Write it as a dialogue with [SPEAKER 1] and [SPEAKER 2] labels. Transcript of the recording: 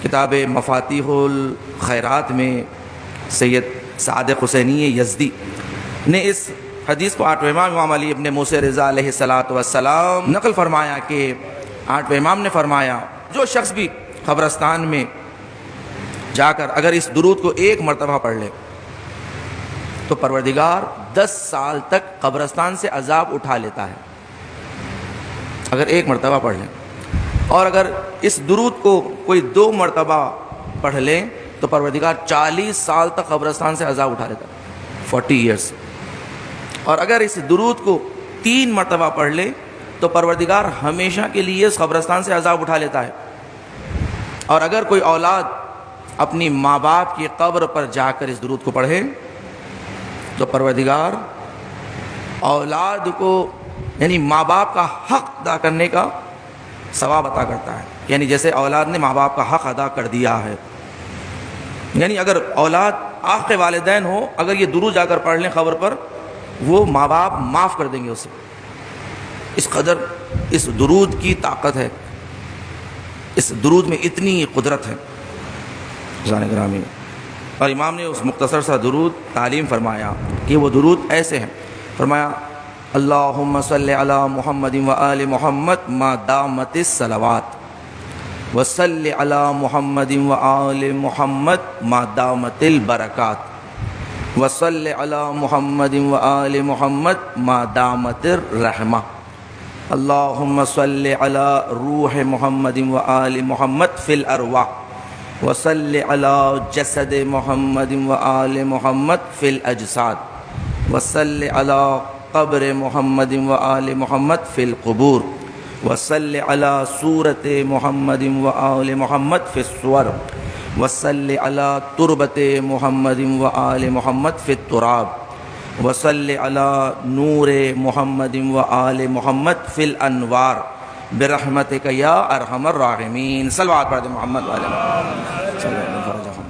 [SPEAKER 1] کتاب مفاتیح الخیرات میں سید صادق حسینی یزدی نے اس حدیث کو آٹھویں امام علی ابن موسیٰ رضا علیہ السلام نقل فرمایا کہ آٹھویں امام نے فرمایا جو شخص بھی قبرستان میں جا کر اگر اس درود کو ایک مرتبہ پڑھ لے تو پروردگار 10 سال تک قبرستان سے عذاب اٹھا لیتا ہے، اگر ایک مرتبہ پڑھ لیں۔ اور اگر اس درود کو کوئی 2 مرتبہ پڑھ لیں تو پروردگار 40 سال تک قبرستان سے عذاب اٹھا لیتا ہے، 40 ایئرس۔ اور اگر اس درود کو 3 مرتبہ پڑھ لیں تو پروردگار ہمیشہ کے لیے اس قبرستان سے عذاب اٹھا لیتا ہے۔ اور اگر کوئی اولاد اپنی ماں باپ کی قبر پر جا کر اس درود کو پڑھے تو پروردگار اولاد کو یعنی ماں باپ کا حق ادا کرنے کا ثواب عطا کرتا ہے، یعنی جیسے اولاد نے ماں باپ کا حق ادا کر دیا ہے۔ یعنی اگر اولاد آپ کے والدین ہو، اگر یہ درود جا کر پڑھ لیں قبر پر، وہ ماں باپ معاف کر دیں گے اسے۔ اس قدر اس درود کی طاقت ہے، اس درود میں اتنی قدرت ہے عزیزان گرامی۔ اور امام نے اس مختصر سا درود تعلیم فرمایا کہ وہ درود ایسے ہیں، فرمایا اللہم صلی علی محمد و آل محمد ما دامت الصلوات وصلی علی محمد و آل محمد ما دامت البرکات وصلی علی محمد و آل محمد ما دامت الرحمہ اللہم صلی علی روح محمد و آل محمد فی الارواح وصلی علی جسد محمد و آل محمد فی الاجساد وصلی علی قبر محمد و آل محمد فی القبور وصلی علی صورت محمد و آل محمد فی الصور وصلی علی تربت محمد و آل محمد فی التراب وصلی علی نور محمد و آل محمد فی الانوار برحمتک یا ارحم الراحمین۔ صلوات پڑھ دیں محمد و آل محمد۔